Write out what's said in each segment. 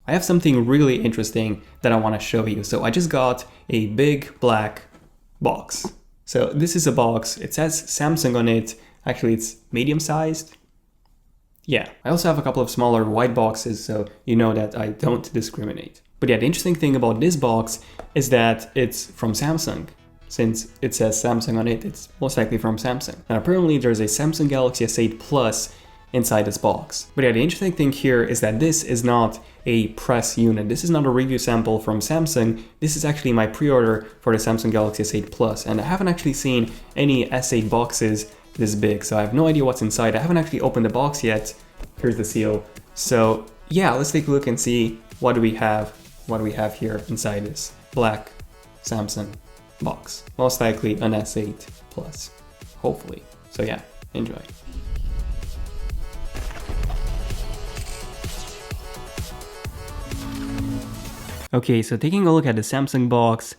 I have something really interesting that I want to show you. So I just got a big black box. So this is a box, it says Samsung on it. Actually, it's medium sized. Yeah, I also have a couple of smaller white boxes, so you know that I don't discriminate. But yeah, the interesting thing about this box is that it's from Samsung. Since it says Samsung on it, it's most likely from Samsung. And apparently there's a Samsung Galaxy S8 Plus inside this box. But yeah, the interesting thing here is that this is not a press unit. This is not a review sample from Samsung. This is actually my pre-order for the Samsung Galaxy S8 Plus. And I haven't actually seen any S8 boxes this big, so I have no idea what's inside. I haven't actually opened the box yet. Here's the seal. So yeah, let's take a look and see what do we have here inside this black Samsung box. Most likely an S8 Plus, hopefully. So yeah, enjoy. Okay, so taking a look at the Samsung box,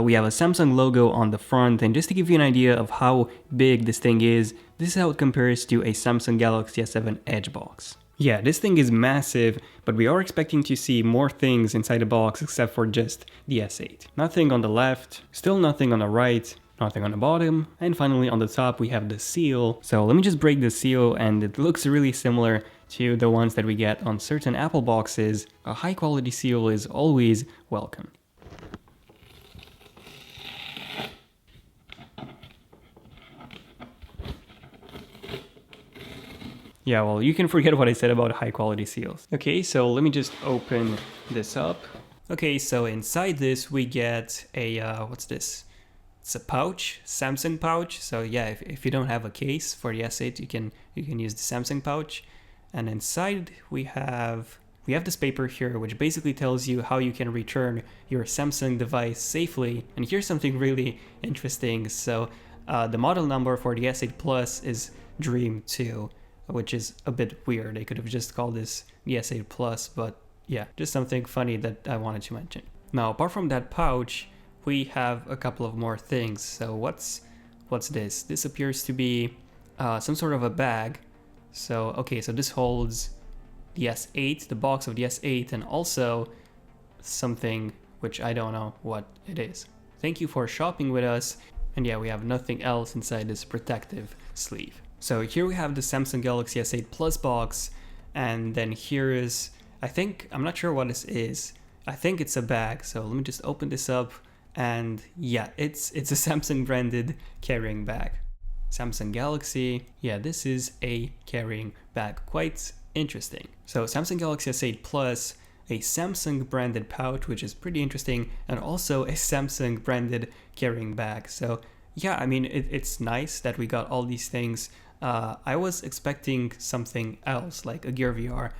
we have a Samsung logo on the front, and just to give you an idea of how big this thing is, this is how it compares to a Samsung Galaxy S7 Edge box. Yeah, this thing is massive, but we are expecting to see more things inside the box except for just the S8. Nothing on the left, still nothing on the right, nothing on the bottom, and finally on the top we have the seal. So let me just break the seal, and it looks really similar to the ones that we get on certain Apple boxes. A high quality seal is always welcome. Yeah, well, you can forget what I said about high quality seals. Okay, so let me just open this up. Okay, so inside this we get a, what's this? It's a pouch, Samsung pouch. So yeah, if you don't have a case for the S8, you can use the Samsung pouch. And inside we have this paper here, which basically tells you how you can return your Samsung device safely. And here's something really interesting. So the model number for the S8 Plus is Dream 2. Which is a bit weird. They could have just called this the S8 Plus, but yeah, just something funny that I wanted to mention. Now, apart from that pouch, we have a couple of more things. So what's this? This appears to be some sort of a bag. So, okay, so this holds the S8, the box of the S8, and also something which I don't know what it is. Thank you for shopping with us. And yeah, we have nothing else inside this protective sleeve. So here we have the Samsung Galaxy S8 Plus box, and then here is, I'm not sure what this is. I think it's a bag, so let me just open this up, and yeah, it's a Samsung branded carrying bag. Samsung Galaxy, yeah, this is a carrying bag, quite interesting. So Samsung Galaxy S8 Plus, a Samsung branded pouch, which is pretty interesting, and also a Samsung branded carrying bag. So yeah, I mean, it's nice that we got all these things. I was expecting something else, like a Gear VR,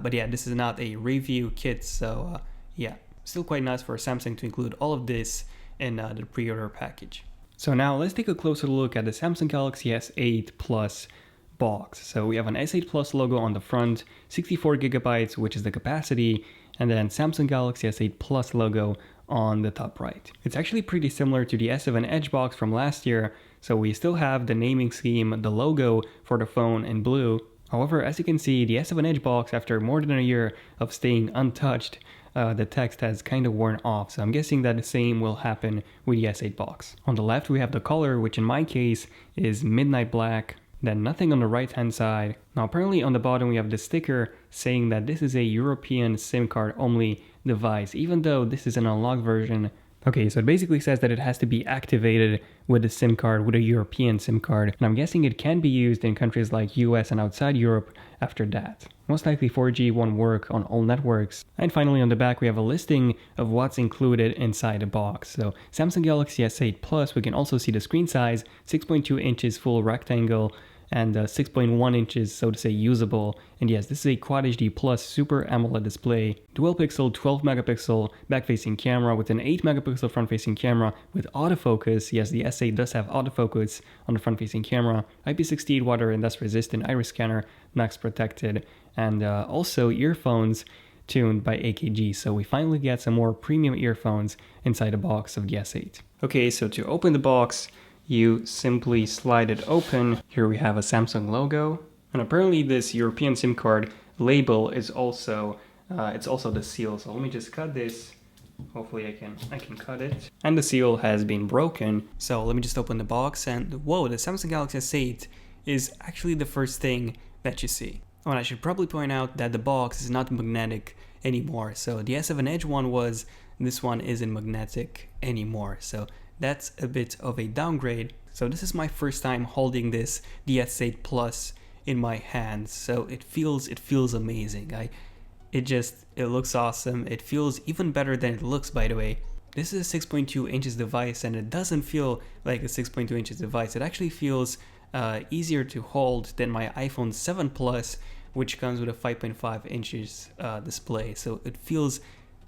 but yeah, this is not a review kit, so yeah, still quite nice for Samsung to include all of this in the pre-order package. So now let's take a closer look at the Samsung Galaxy S8 Plus box. So we have an S8 Plus logo on the front, 64 gigabytes, which is the capacity, and then Samsung Galaxy S8 Plus logo on the top right. It's actually pretty similar to the S7 Edge box from last year, so we still have the naming scheme, the logo for the phone in blue. However, as you can see, the S7 Edge box, after more than a year of staying untouched, the text has kind of worn off, so I'm guessing that the same will happen with the S8 box. On the left we have the color, which in my case is midnight black. Then nothing on the right hand side. Now apparently on the bottom we have the sticker saying that this is a European SIM card only device, even though this is an unlocked version. Okay, so it basically says that it has to be activated with a SIM card, with a European SIM card, and I'm guessing it can be used in countries like US and outside Europe after that. Most likely 4G won't work on all networks. And finally on the back we have a listing of what's included inside the box. So Samsung Galaxy S8 Plus, we can also see the screen size, 6.2 inches full rectangle, and 6.1 inches, so to say, usable. And yes, this is a Quad HD Plus Super AMOLED display, dual pixel 12 megapixel back-facing camera with an 8 megapixel front-facing camera with autofocus. Yes, the S8 does have autofocus on the front-facing camera, IP68 water and dust resistant iris scanner, max protected, and also earphones tuned by AKG. So we finally get some more premium earphones inside the box of the S8. Okay, so to open the box, you simply slide it open. Here we have a Samsung logo, and apparently this European SIM card label is also It's also the seal. So let me just cut this. Hopefully I can cut it. And the seal has been broken. So let me just open the box, and whoa, the Samsung Galaxy S8 is actually the first thing that you see. Oh, and I should probably point out that the box is not magnetic anymore. So the S7 Edge one was, this one isn't magnetic anymore. So that's a bit of a downgrade. So this is my first time holding this, the S8 Plus, in my hands. So it feels amazing. It looks awesome. It feels even better than it looks, by the way. This is a 6.2 inches device, and it doesn't feel like a 6.2 inches device. It actually feels easier to hold than my iPhone 7 Plus, which comes with a 5.5 inches display. So it feels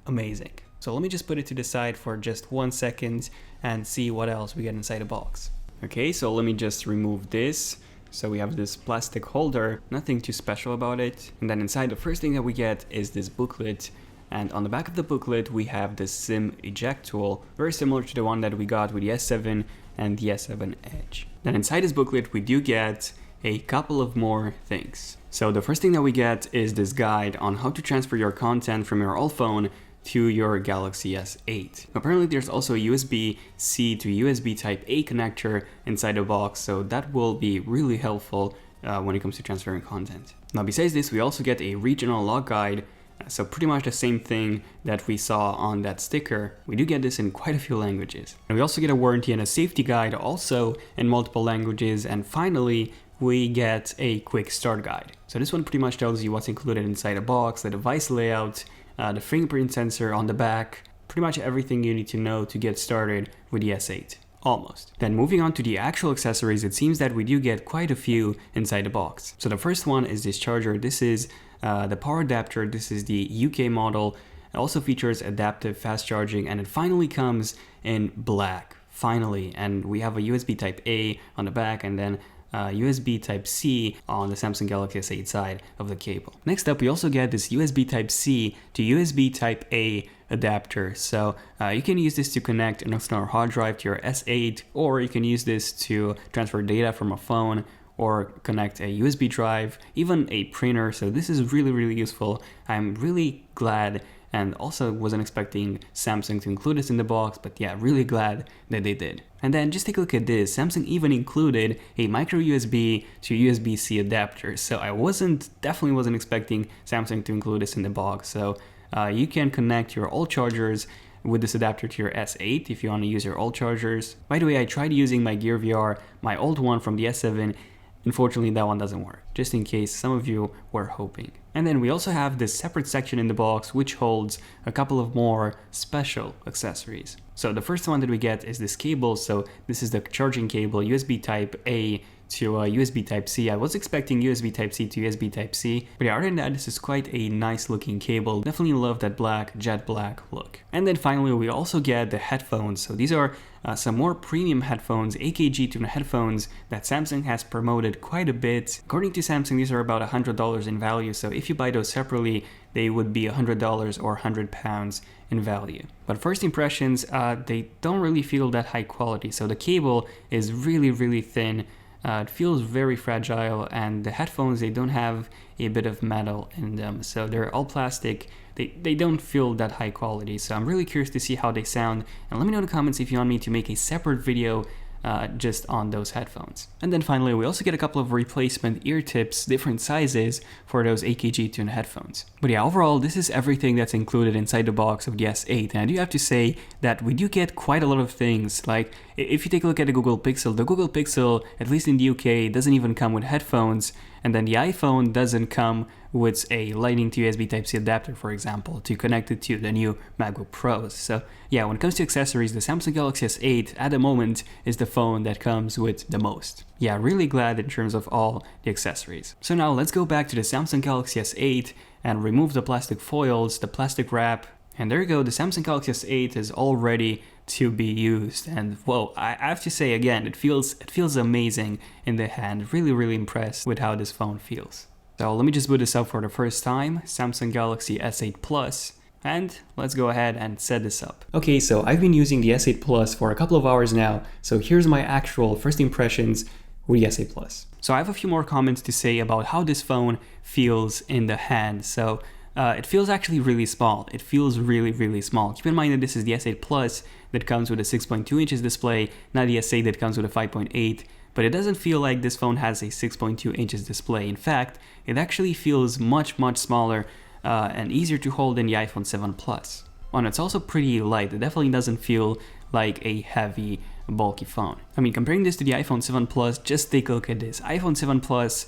amazing. So let me just put it to the side for just 1 second and see what else we get inside the box. Okay, so let me just remove this. So we have this plastic holder, nothing too special about it. And then inside, the first thing that we get is this booklet. And on the back of the booklet, we have the SIM eject tool, very similar to the one that we got with the S7 and the S7 Edge. Then inside this booklet, we do get a couple of more things. So the first thing that we get is this guide on how to transfer your content from your old phone to your Galaxy S8. Apparently there's also a USB-C to USB Type-A connector inside the box, so that will be really helpful when it comes to transferring content. Now besides this, we also get a regional log guide, so pretty much the same thing that we saw on that sticker. We do get this in quite a few languages. And we also get a warranty and a safety guide also in multiple languages, and finally we get a quick start guide. So this one pretty much tells you what's included inside the box, the device layout, the fingerprint sensor on the back, pretty much everything you need to know to get started with the S8. Almost. Then moving on to the actual accessories, it seems that we do get quite a few inside the box. So the first one is this charger. This is the power adapter. This is the UK model. It also features adaptive fast charging, and it finally comes in black. Finally. And we have a USB Type-A on the back, and then USB Type-C on the Samsung Galaxy S8 side of the cable. Next up, we also get this USB Type-C to USB Type-A adapter. So you can use this to connect an external hard drive to your S8, or you can use this to transfer data from a phone or connect a USB drive, even a printer. So this is really useful. I'm really glad, and also wasn't expecting Samsung to include this in the box, but yeah, really glad that they did. And then just take a look at this. Samsung even included a micro USB to USB-C adapter. So I definitely wasn't expecting Samsung to include this in the box. So you can connect your old chargers with this adapter to your S8 if you want to use your old chargers. By the way, I tried using my Gear VR, my old one from the S7. Unfortunately, that one doesn't work, just in case some of you were hoping. And then we also have this separate section in the box which holds a couple of more special accessories. So the first one that we get is this cable. So this is the charging cable, USB Type-A to USB Type-C. I was expecting USB Type-C to USB Type-C, but yeah, other than that, this is quite a nice looking cable. Definitely love that black, jet black look. And then finally, we also get the headphones. So these are some more premium headphones, AKG tune headphones that Samsung has promoted quite a bit. According to Samsung, these are about $100 in value. So if you buy those separately, they would be $100 or £100 in value. But first impressions, they don't really feel that high quality. So the cable is really thin. It feels very fragile, and the headphones, they don't have a bit of metal in them, so they're all plastic. They don't feel that high quality, so I'm really curious to see how they sound, and let me know in the comments if you want me to make a separate video just on those headphones. And then finally, we also get a couple of replacement ear tips, different sizes for those AKG tune headphones. But yeah, overall, this is everything that's included inside the box of the S8. And I do have to say that we do get quite a lot of things. Like if you take a look at the Google Pixel, at least in the UK, doesn't even come with headphones. And then the iPhone doesn't come with a Lightning to USB Type-C adapter, for example, to connect it to the new MacBook Pros. So yeah, when it comes to accessories, the Samsung Galaxy S8 at the moment is the phone that comes with the most. Yeah, really glad in terms of all the accessories. So now let's go back to the Samsung Galaxy S8 and remove the plastic foils, the plastic wrap. And there you go, the Samsung Galaxy S8 is all ready to be used. And whoa, I have to say again, it feels amazing in the hand. Really impressed with how this phone feels. So let me just boot this up for the first time, Samsung Galaxy S8 Plus, and let's go ahead and set this up. Okay, so I've been using the S8 Plus for a couple of hours now, so here's my actual first impressions with the S8 Plus. So I have a few more comments to say about how this phone feels in the hand. So it feels actually really small. It feels really, really small. Keep in mind that this is the S8 Plus that comes with a 6.2 inches display, not the S8 that comes with a 5.8, but it doesn't feel like this phone has a 6.2 inches display. In fact, it actually feels much, much smaller and easier to hold than the iPhone 7 Plus. And it's also pretty light. It definitely doesn't feel like a heavy, bulky phone. I mean, comparing this to the iPhone 7 Plus, just take a look at this. iPhone 7 Plus,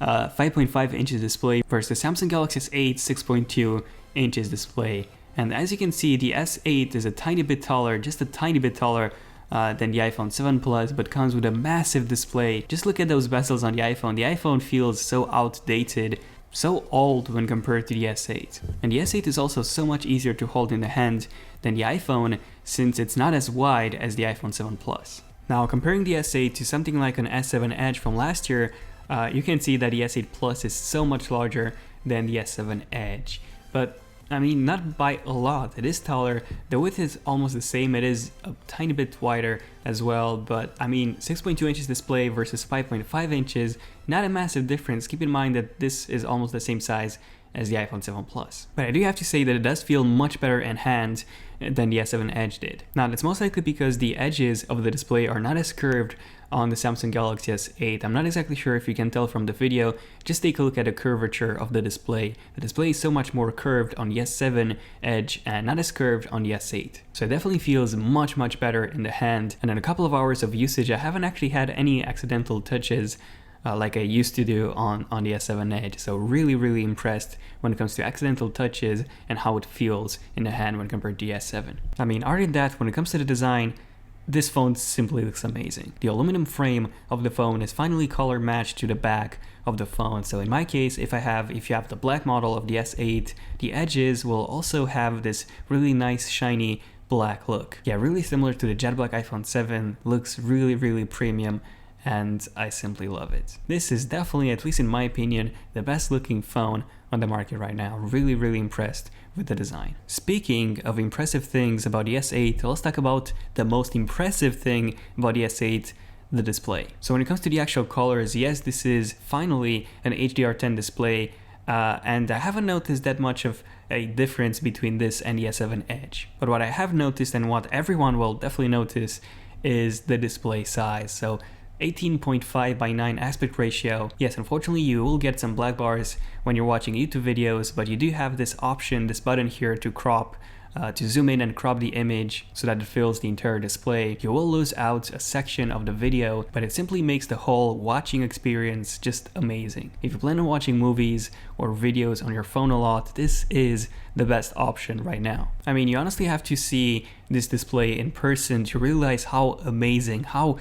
5.5 inches display versus Samsung Galaxy S8, 6.2 inches display. And as you can see, the S8 is a tiny bit taller, just a tiny bit taller than the iPhone 7 Plus, but comes with a massive display. Just look at those bezels on the iPhone. The iPhone feels so outdated, so old when compared to the S8. And the S8 is also so much easier to hold in the hand than the iPhone, since it's not as wide as the iPhone 7 Plus. Now, comparing the S8 to something like an S7 Edge from last year, you can see that the S8 Plus is so much larger than the S7 Edge. But I mean, not by a lot. It is taller. The width is almost the same. It is a tiny bit wider as well. But I mean, 6.2 inches display versus 5.5 inches, not a massive difference. Keep in mind that this is almost the same size as the iPhone 7 Plus. But I do have to say that it does feel much better in hand than the S7 Edge did. Now, that's most likely because the edges of the display are not as curved on the Samsung Galaxy S8. I'm not exactly sure if you can tell from the video. Just take a look at the curvature of the display. The display is so much more curved on the S7 Edge and not as curved on the S8. So it definitely feels much, much better in the hand. And in a couple of hours of usage, I haven't actually had any accidental touches like I used to do on the S7 Edge. So really, really impressed when it comes to accidental touches and how it feels in the hand when compared to the S7. I mean, other than that, when it comes to the design, this phone simply looks amazing. The aluminum frame of the phone is finally color matched to the back of the phone. So in my case, if you have the black model of the S8, the edges will also have this really nice shiny black look. Yeah, really similar to the jet black iPhone 7, looks really, really premium, and I simply love it. This is definitely, at least in my opinion, the best looking phone on the market right now. Really, really impressed with the design. Speaking of impressive things about the S8, let's talk about the most impressive thing about the S8, the display. So when it comes to the actual colors, yes, this is finally an HDR10 display, and I haven't noticed that much of a difference between this and the S7 Edge. But what I have noticed, and what everyone will definitely notice, is the display size. So 18.5 by 9 aspect ratio. Yes, unfortunately you will get some black bars when you're watching YouTube videos, but you do have this option, this button here to crop, to zoom in and crop the image so that it fills the entire display. You will lose out a section of the video, but it simply makes the whole watching experience just amazing. If you plan on watching movies or videos on your phone a lot, this is the best option right now. I mean, you honestly have to see this display in person to realize how amazing, how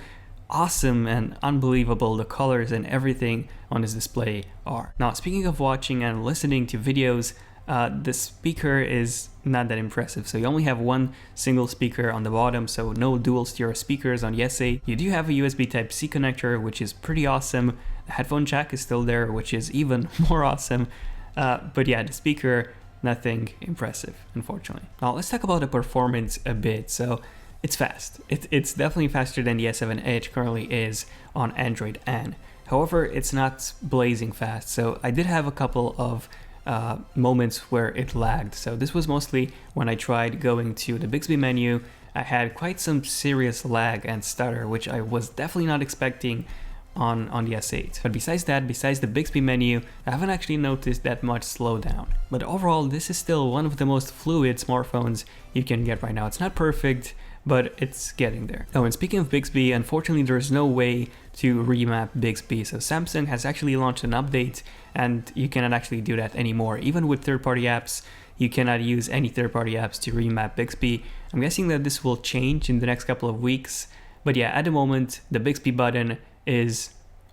awesome and unbelievable the colors and everything on this display are. Now, speaking of watching and listening to videos, the speaker is not that impressive. So you only have one single speaker on the bottom, so no dual stereo speakers on the S8. You do have a USB Type-C connector, which is pretty awesome. The headphone jack is still there, which is even more awesome. But yeah, the speaker, nothing impressive, unfortunately. Now let's talk about the performance a bit. So it's fast. It's definitely faster than the S7 Edge currently is on Android N. However, it's not blazing fast. So I did have a couple of moments where it lagged. So this was mostly when I tried going to the Bixby menu. I had quite some serious lag and stutter, which I was definitely not expecting on the S8. But besides that, besides the Bixby menu, I haven't actually noticed that much slowdown. But overall, this is still one of the most fluid smartphones you can get right now. It's not perfect, but it's getting there. Oh, and speaking of Bixby, unfortunately there's no way to remap Bixby. So Samsung has actually launched an update and you cannot actually do that anymore. Even with third-party apps, you cannot use any third-party apps to remap Bixby. I'm guessing that this will change in the next couple of weeks. But yeah, at the moment, the Bixby button is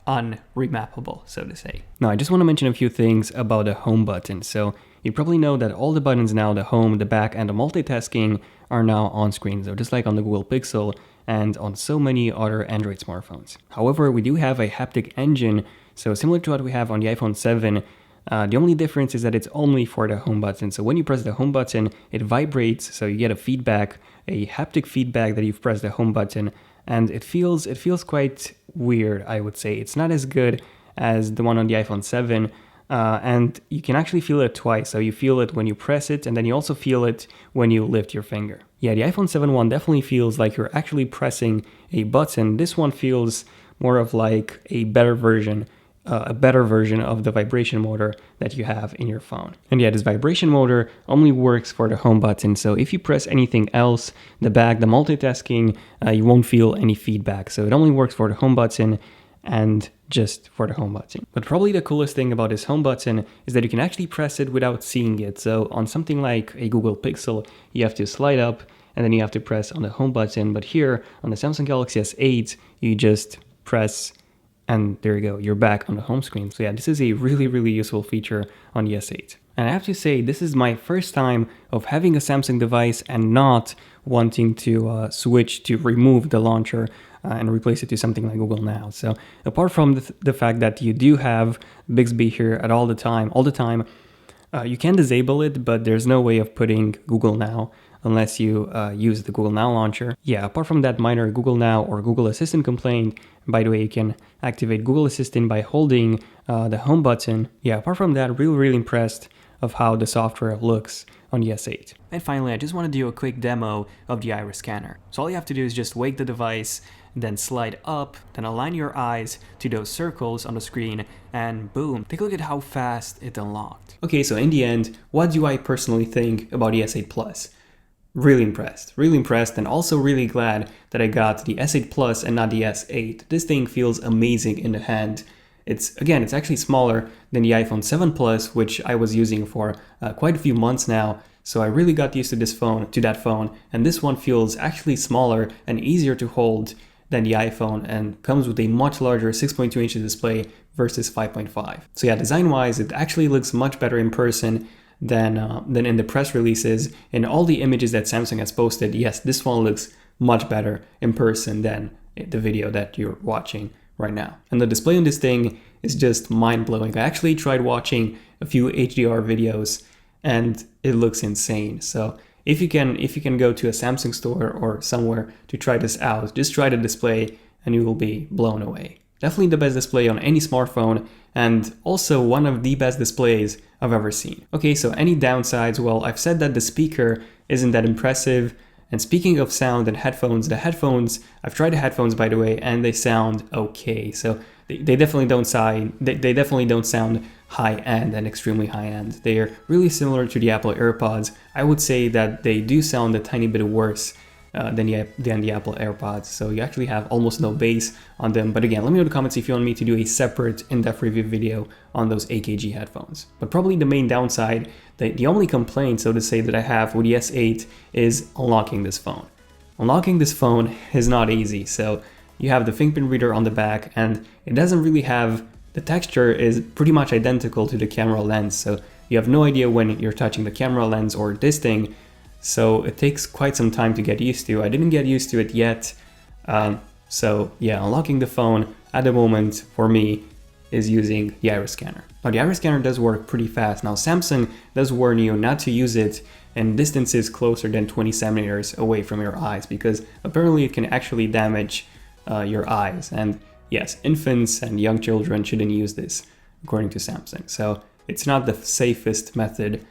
unremappable, so to say. Now, I just want to mention a few things about the home button. So you probably know that all the buttons now, the home, the back, and the multitasking are now on screen. So just like on the Google Pixel and on so many other Android smartphones. However, we do have a haptic engine. So similar to what we have on the iPhone 7, the only difference is that it's only for the home button. So when you press the home button, it vibrates. So you get a feedback, a haptic feedback that you've pressed the home button. And it feels quite weird, I would say. It's not as good as the one on the iPhone 7, and you can actually feel it twice. So you feel it when you press it, and then you also feel it when you lift your finger. Yeah, the iPhone 7 one definitely feels like you're actually pressing a button. This one feels more of like a better version of the vibration motor that you have in your phone. And yeah, this vibration motor only works for the home button. So if you press anything else, the back, the multitasking, you won't feel any feedback. So it only works for the home button and just for the home button. But probably the coolest thing about this home button is that you can actually press it without seeing it. So on something like a Google Pixel, you have to slide up and then you have to press on the home button. But here on the Samsung Galaxy S8, you just press and there you go, you're back on the home screen. So yeah, this is a really, really useful feature on the S8. And I have to say, this is my first time of having a Samsung device and not wanting to switch to remove the launcher and replace it to something like Google Now. So apart from the fact that you do have Bixby here at all the time, you can disable it, but there's no way of putting Google Now unless you use the Google Now launcher. Yeah, apart from that minor Google Now or Google Assistant complaint, by the way, you can activate Google Assistant by holding the home button. Yeah, apart from that, really impressed of how the software looks on the S8. And finally, I just want to do a quick demo of the iris scanner. So all you have to do is just wake the device, then slide up, then align your eyes to those circles on the screen, and boom, take a look at how fast it unlocked. Okay, so in the end, what do I personally think about the S8 Plus? Really impressed, and also really glad that I got the S8 Plus and not the S8. This thing feels amazing in the hand. It's actually smaller than the iPhone 7 Plus, which I was using for quite a few months now. So I really got used to that phone, and this one feels actually smaller and easier to hold than the iPhone, and comes with a much larger 6.2 inches display versus 5.5. So yeah, design-wise, it actually looks much better in person than in the press releases. In all the images that Samsung has posted, yes, this one looks much better in person than the video that you're watching right now. And the display on this thing is just mind-blowing. I actually tried watching a few HDR videos and it looks insane. So if you can go to a Samsung store or somewhere to try this out, just try the display and you will be blown away. Definitely the best display on any smartphone, and also one of the best displays I've ever seen. Okay, so any downsides? Well, I've said that the speaker isn't that impressive. And speaking of sound and headphones, I've tried the headphones, by the way, and they sound okay. So they definitely don't sound high-end and extremely high-end. They are really similar to the Apple AirPods. I would say that they do sound a tiny bit worse than the Apple AirPods. So you actually have almost no bass on them. But again, let me know in the comments if you want me to do a separate in-depth review video on those AKG headphones. But probably the main downside, the only complaint, so to say, that I have with the S8 is unlocking this phone. Unlocking this phone is not easy. So you have the fingerprint reader on the back, and it doesn't really have, the texture is pretty much identical to the camera lens. So you have no idea when you're touching the camera lens or this thing. So it takes quite some time to get used to. I didn't get used to it yet. So yeah, unlocking the phone at the moment for me is using the iris scanner. Now the iris scanner does work pretty fast. Now Samsung does warn you not to use it in distances closer than 20 centimeters away from your eyes, because apparently it can actually damage your eyes. And yes, infants and young children shouldn't use this, according to Samsung. So it's not the safest method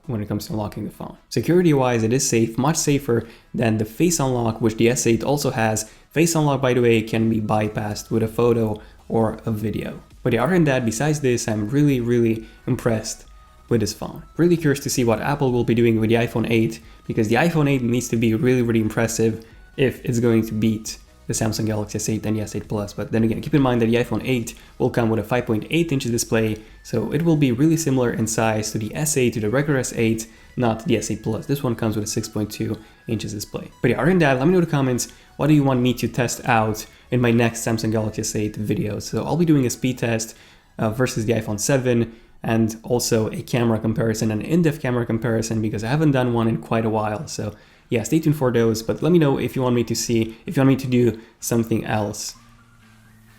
when it comes to unlocking the phone. Security-wise, it is safe, much safer than the Face Unlock, which the S8 also has. Face Unlock, by the way, can be bypassed with a photo or a video. But other than that, besides this, I'm really impressed with this phone. Really curious to see what Apple will be doing with the iPhone 8, because the iPhone 8 needs to be really impressive if it's going to beat the Samsung Galaxy S8 and the S8 Plus. But then again, keep in mind that the iPhone 8 will come with a 5.8 inches display, so it will be really similar in size to the S8, to the regular S8, not the S8 Plus. This one comes with a 6.2 inches display. But yeah, other than that, let me know in the comments, what do you want me to test out in my next Samsung Galaxy S8 video? So I'll be doing a speed test versus the iPhone 7, and also a camera comparison, an in-depth camera comparison, because I haven't done one in quite a while. So yeah, stay tuned for those, but let me know if you want me to do something else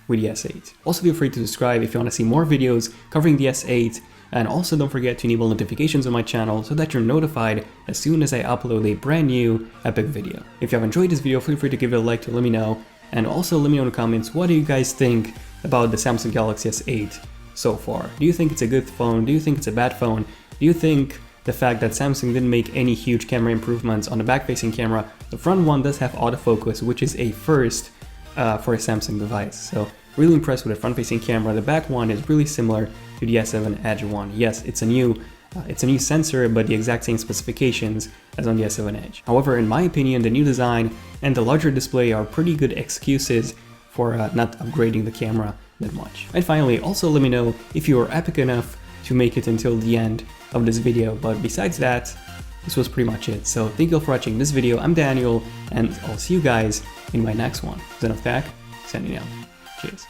with the S8. Also feel free to subscribe if you want to see more videos covering the S8, and also don't forget to enable notifications on my channel so that you're notified as soon as I upload a brand new epic video. If you have enjoyed this video, feel free to give it a like to let me know, and also let me know in the comments, what do you guys think about the Samsung Galaxy S8 so far? Do you think it's a good phone? Do you think it's a bad phone? Do you think the fact that Samsung didn't make any huge camera improvements on the back-facing camera? The front one does have autofocus, which is a first for a Samsung device. So really impressed with the front-facing camera. The back one is really similar to the S7 Edge one. Yes, it's a new sensor, but the exact same specifications as on the S7 Edge. However, in my opinion, the new design and the larger display are pretty good excuses for not upgrading the camera that much. And finally, also let me know if you were epic enough to make it until the end of this video. But besides that, this was pretty much it. So thank you all for watching this video. I'm Daniel, and I'll see you guys in my next one. ZONEofTECH, signing out. Cheers.